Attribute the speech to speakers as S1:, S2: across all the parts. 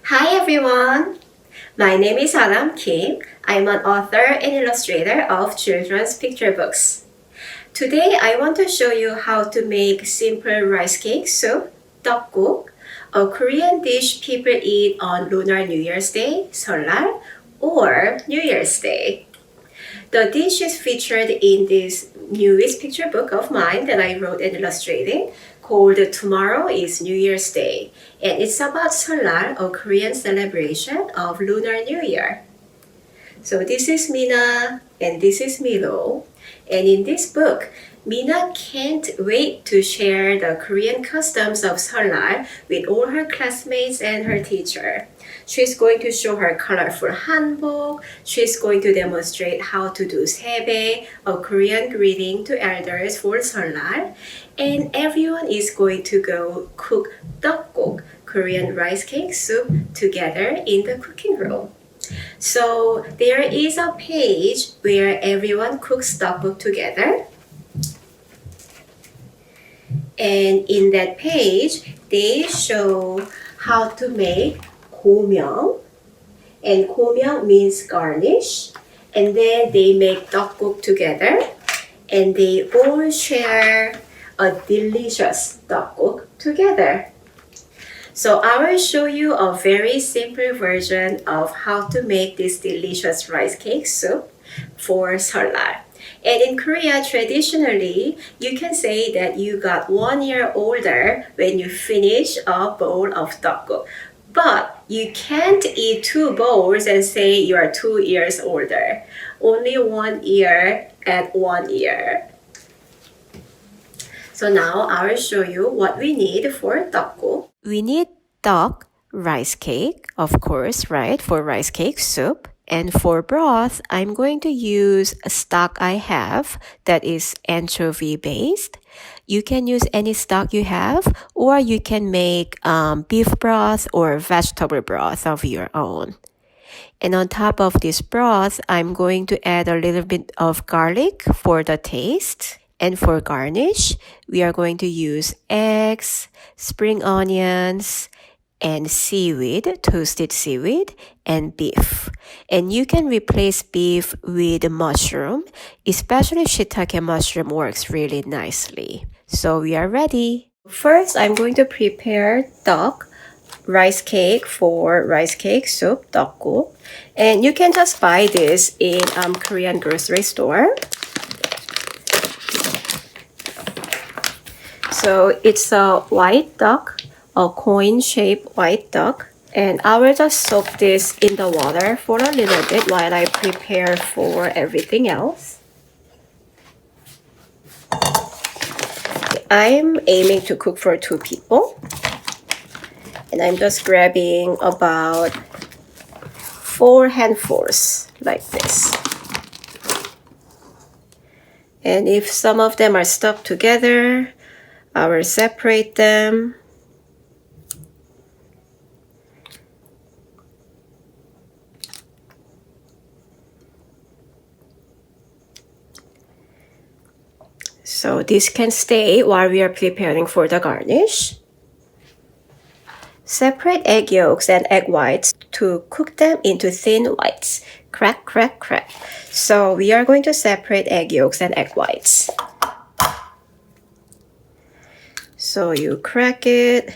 S1: Hi everyone! My name is Aram Kim. I'm an author and illustrator of children's picture books. Today I want to show you how to make simple rice cake soup, Tteokguk, a Korean dish people eat on Lunar New Year's Day, Seollal, or New Year's Day. The dish is featured in this newest picture book of mine that I wrote and illustrated called Tomorrow is New Year's Day, and it's about Seollal, a Korean celebration of Lunar New Year. So this is Mina and this is Milo, and in this book, Mina can't wait to share the Korean customs of Seollal with all her classmates and her teacher. She's going to show her colorful hanbok. She's going to demonstrate how to do sebae, a Korean greeting to elders for Seollal. And everyone is going to go cook Tteokguk, Korean rice cake soup, together in the cooking room. So there is a page where everyone cooks Tteokguk together. And in that page, they show how to make 고명, and 고명 means garnish, and then they make tteokguk together, and they all share a delicious tteokguk together. So I will show you a very simple version of how to make this delicious rice cake soup for Seollal. And in Korea, traditionally, you can say that you got 1 year older when you finish a bowl of tteokguk. But you can't eat 2 bowls and say you are 2 years older. Only 1 year at 1 year. So now I will show you what we need for tteokguk. We need tteok, rice cake, of course, right, for rice cake soup. And for broth, I'm going to use a stock I have that is anchovy based. You can use any stock you have, or you can make beef broth or vegetable broth of your own. And on top of this broth, I'm going to add a little bit of garlic for the taste. And for garnish, we are going to use eggs, spring onions, and seaweed, toasted seaweed, and beef. And you can replace beef with mushroom, especially shiitake mushroom works really nicely. So we are ready. First, I'm going to prepare tteok, rice cake for rice cake soup, tteokguk. And you can just buy this in Korean grocery store. So it's a white tteok, a coin-shaped white tteok, and I will just soak this in the water for a little bit while I prepare for everything else. I'm aiming to cook for 2 people, and I'm just grabbing about 4 handfuls like this. And if some of them are stuck together, I will separate them. So this can stay while we are preparing for the garnish. Separate egg yolks and egg whites to cook them into thin whites. Crack, crack, crack. So we are going to separate egg yolks and egg whites. So you crack it,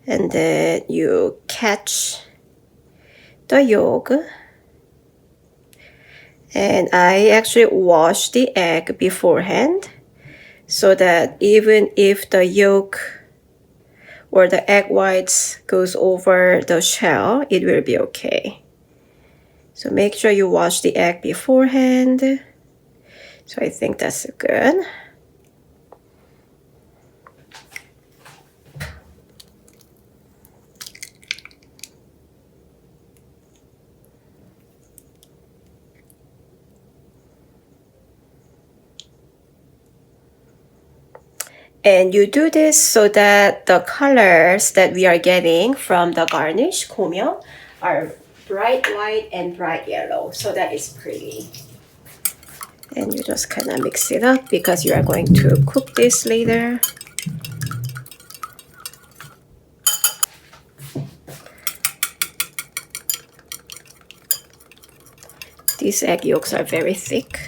S1: and then you catch the yolk. And I actually wash the egg beforehand, so that even if the yolk or the egg whites goes over the shell, it will be okay. So make sure you wash the egg beforehand. So I think that's good. And you do this so that the colors that we are getting from the garnish, 고명, are bright white and bright yellow, so that it's pretty. And you just kind of mix it up because you are going to cook this later. These egg yolks are very thick.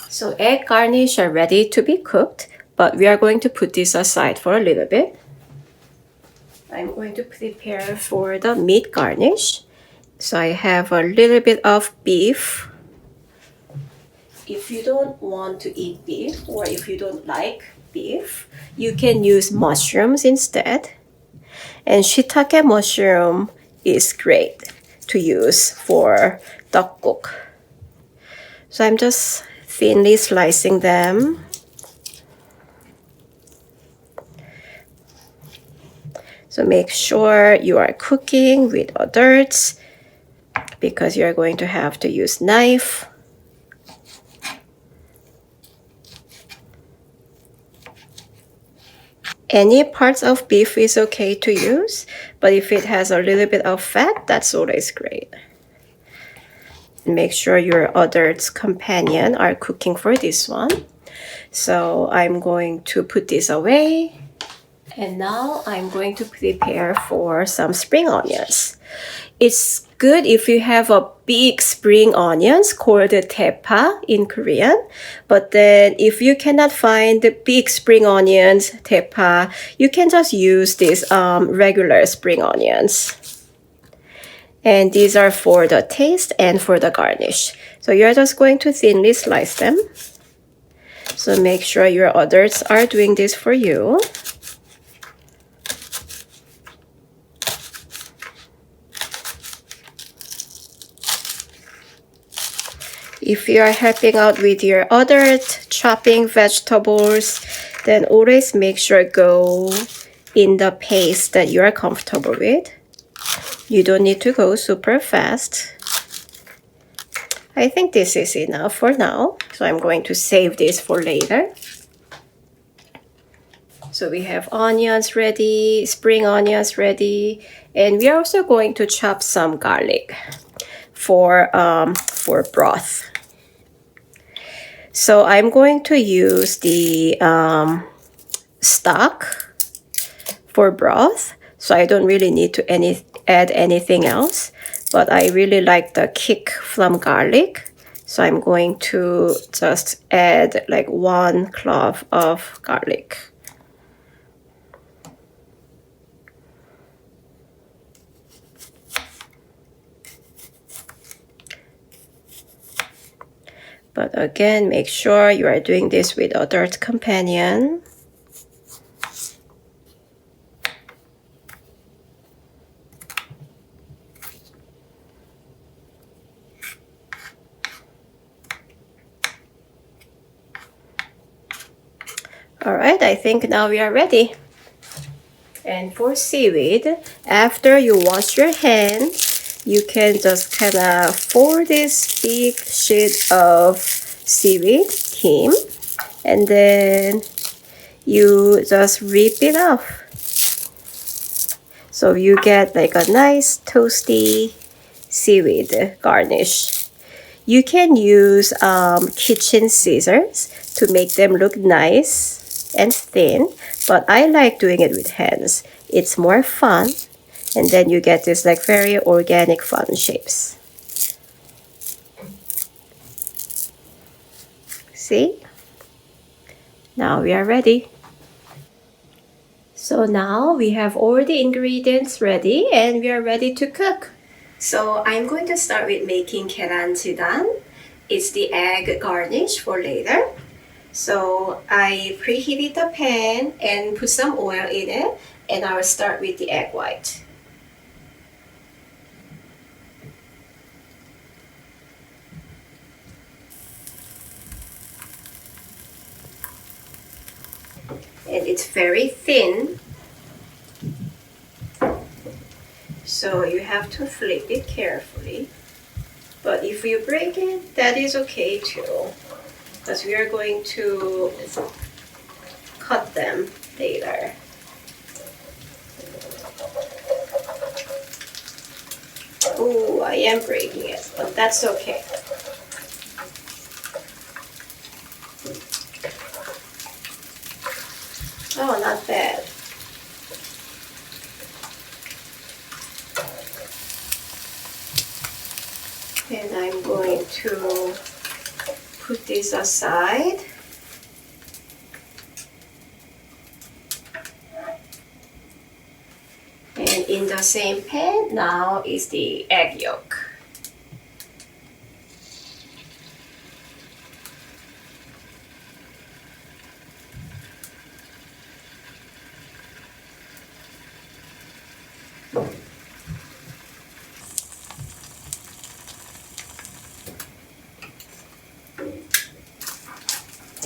S1: So egg garnish are ready to be cooked, but we are going to put this aside for a little bit. I'm going to prepare for the meat garnish. So I have a little bit of beef. If you don't want to eat beef, or if you don't like beef, you can use mushrooms instead. And shiitake mushroom is great to use for tteokguk. So I'm just thinly slicing them. So make sure you are cooking with adults because you're going to have to use knife. Any parts of beef is okay to use, but if it has a little bit of fat, that's always great. Make sure your adults companion are cooking for this one. So I'm going to put this away. And now I'm going to prepare for some spring onions. It's good if you have a big spring onions called tepa in Korean. But then if you cannot find the big spring onions, tepa, you can just use these regular spring onions. And these are for the taste and for the garnish. So you're just going to thinly slice them. So make sure your adults are doing this for you. If you are helping out with your adult chopping vegetables, then always make sure go in the pace that you are comfortable with. You don't need to go super fast. I think this is enough for now, so I'm going to save this for later. So we have onions ready, spring onions ready, and we are also going to chop some garlic for broth. So I'm going to use the stock for broth. So I don't really need to add anything else. But I really like the kick from garlic. So I'm going to just add like 1 clove of garlic. But again, make sure you are doing this with adult companion. Alright, I think now we are ready. And for seaweed, after you wash your hands, you can just kind of fold this big sheet of seaweed, Kim, and then you just rip it off. So you get like a nice toasty seaweed garnish. You can use kitchen scissors to make them look nice and thin, but I like doing it with hands. It's more fun, and then you get this like very organic fun shapes. See? Now we are ready. So now we have all the ingredients ready and we are ready to cook. So I'm going to start with making keranjidan. It's the egg garnish for later. So I preheated the pan and put some oil in it, and I will start with the egg white. And it's very thin, so you have to flip it carefully. But if you break it, that is okay too, because we are going to cut them later. Oh, I am breaking it, but that's okay. Oh, not bad. going to put this aside. And in the same pan, now is the egg yolk.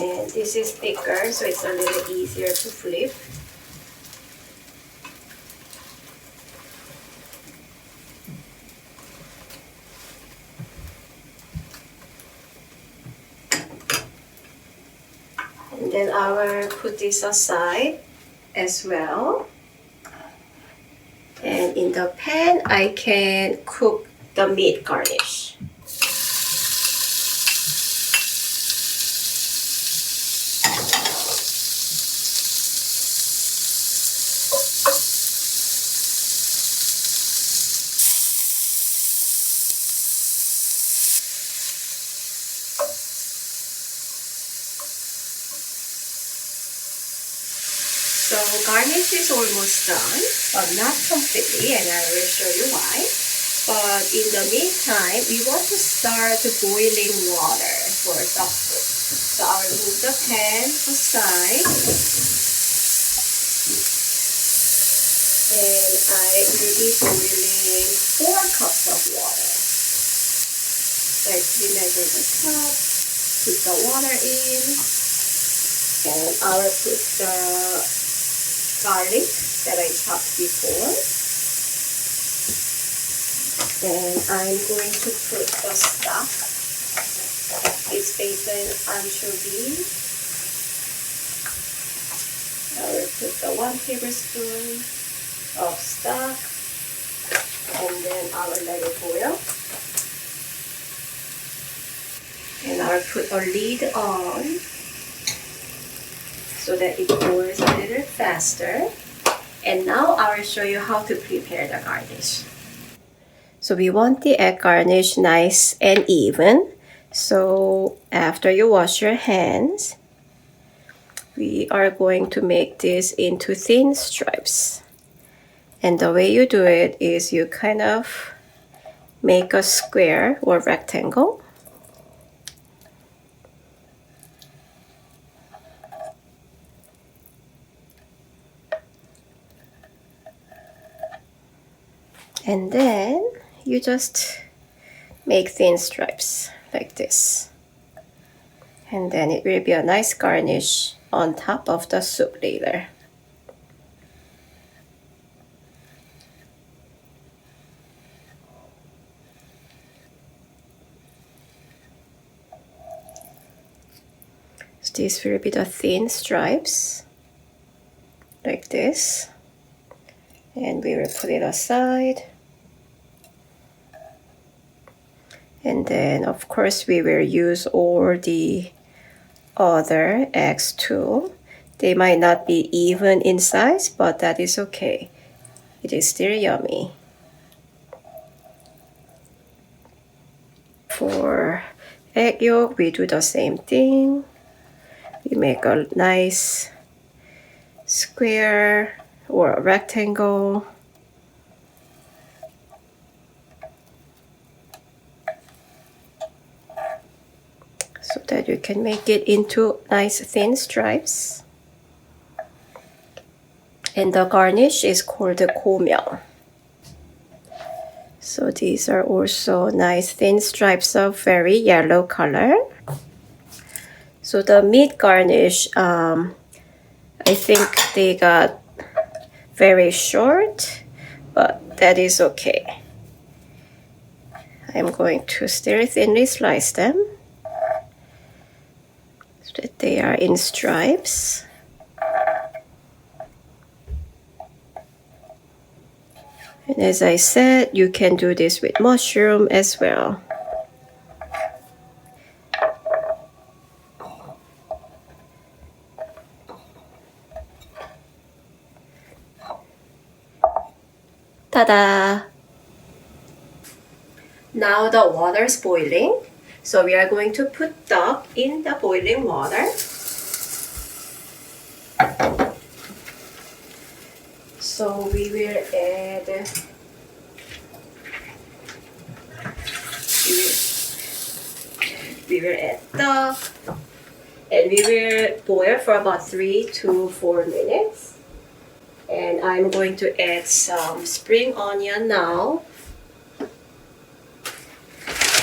S1: And this is thicker, so it's a little easier to flip. And then I will put this aside as well. And in the pan, I can cook the meat garnish. So garnish is almost done, but not completely, and I will show you why. But in the meantime, we want to start boiling water for tteokguk. So I will move the pan aside, and I will be boiling 4 cups of water. Let me measure the cup, put the water in, and I will put the garlic that I chopped before. And I'm going to put the stock. It's bacon anchovy. I will put the 1 tablespoon of stock, and then I will let it boil. And I'll put a lid on so that it boils a little faster. And now I will show you how to prepare the garnish. So we want the egg garnish nice and even. So after you wash your hands, we are going to make this into thin stripes. And the way you do it is you kind of make a square or rectangle. And then you just make thin stripes like this. And then it will be a nice garnish on top of the soup later. So these will be the thin stripes like this. And we will put it aside. And then, of course, we will use all the other eggs too. They might not be even in size, but that is okay. It is still yummy. For egg yolk, we do the same thing. We make a nice square or a rectangle. So that you can make it into nice thin stripes. And the garnish is called gomyeong. So these are also nice thin stripes of very yellow color. So the meat garnish, I think they got very short, but that is okay. I'm going to still thinly slice them so that they are in stripes. And as I said, you can do this with mushroom as well. Ta-da! Now the water is boiling. So we are going to put tteok in the boiling water. So we will add tteok, and we will boil for about 3 to 4 minutes. And I'm going to add some spring onion now.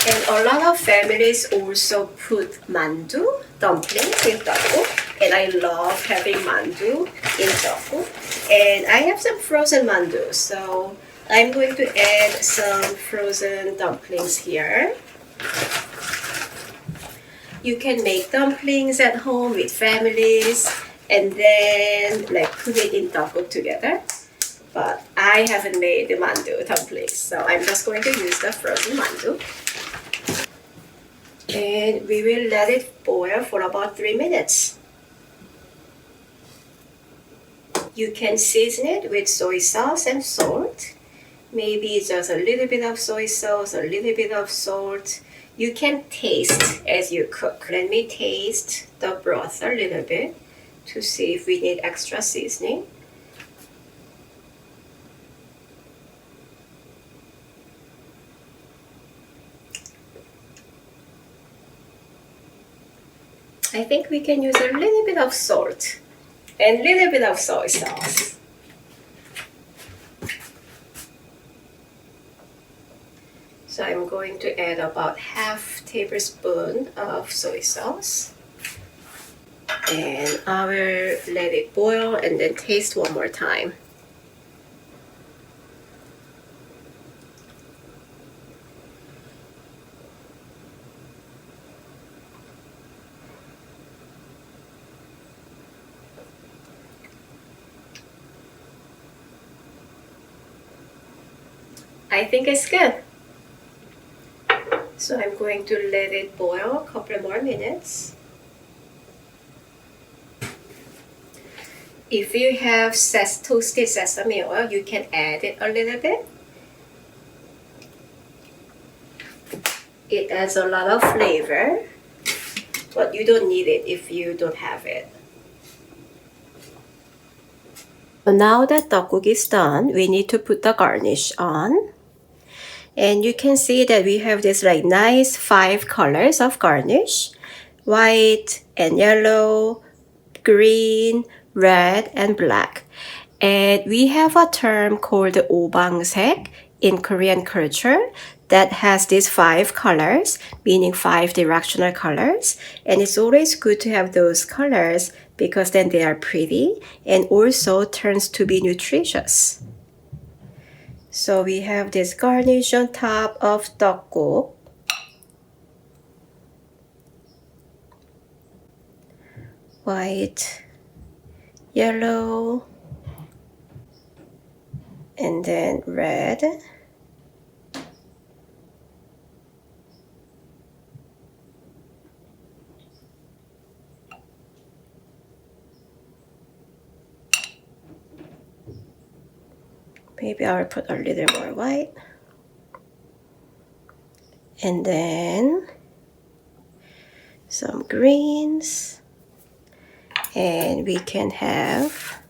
S1: And a lot of families also put mandu, dumplings in tteokguk. And I love having mandu in tteokguk. And I have some frozen mandu, so I'm going to add some frozen dumplings here. You can make dumplings at home with families and then like put it in tteokguk together. But I haven't made the mandu dumplings, so I'm just going to use the frozen mandu. And we will let it boil for about 3 minutes. You can season it with soy sauce and salt. Maybe just a little bit of soy sauce, a little bit of salt. You can taste as you cook. Let me taste the broth a little bit to see if we need extra seasoning. I think we can use a little bit of salt and a little bit of soy sauce. So I'm going to add about half tablespoon of soy sauce. And I will let it boil and then taste one more time. I think it's good. So I'm going to let it boil a couple more minutes. If you have toasted sesame oil, you can add it a little bit. It adds a lot of flavor, but you don't need it if you don't have it. So now that tteokguk is done, we need to put the garnish on. And you can see that we have this like nice 5 colors of garnish: white and yellow, green, red, and black. And we have a term called 오방색 in Korean culture that has these 5 colors, meaning 5 directional colors. And it's always good to have those colors because then they are pretty and also turns to be nutritious. So we have this garnish on top of tteokguk. White, yellow, and then red. Maybe I'll put a little more white. And then some greens. And we can have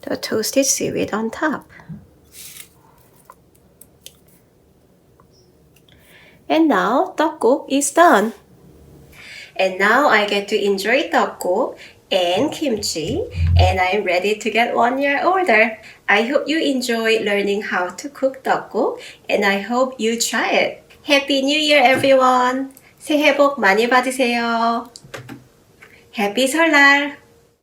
S1: the toasted seaweed on top. And now tteokguk is done. And now I get to enjoy tteokguk and kimchi, and I'm ready to get 1 year older. I hope you enjoy learning how to cook tteokguk, and I hope you try it. Happy New Year, everyone! 새해 복 많이 받으세요. Happy 설날!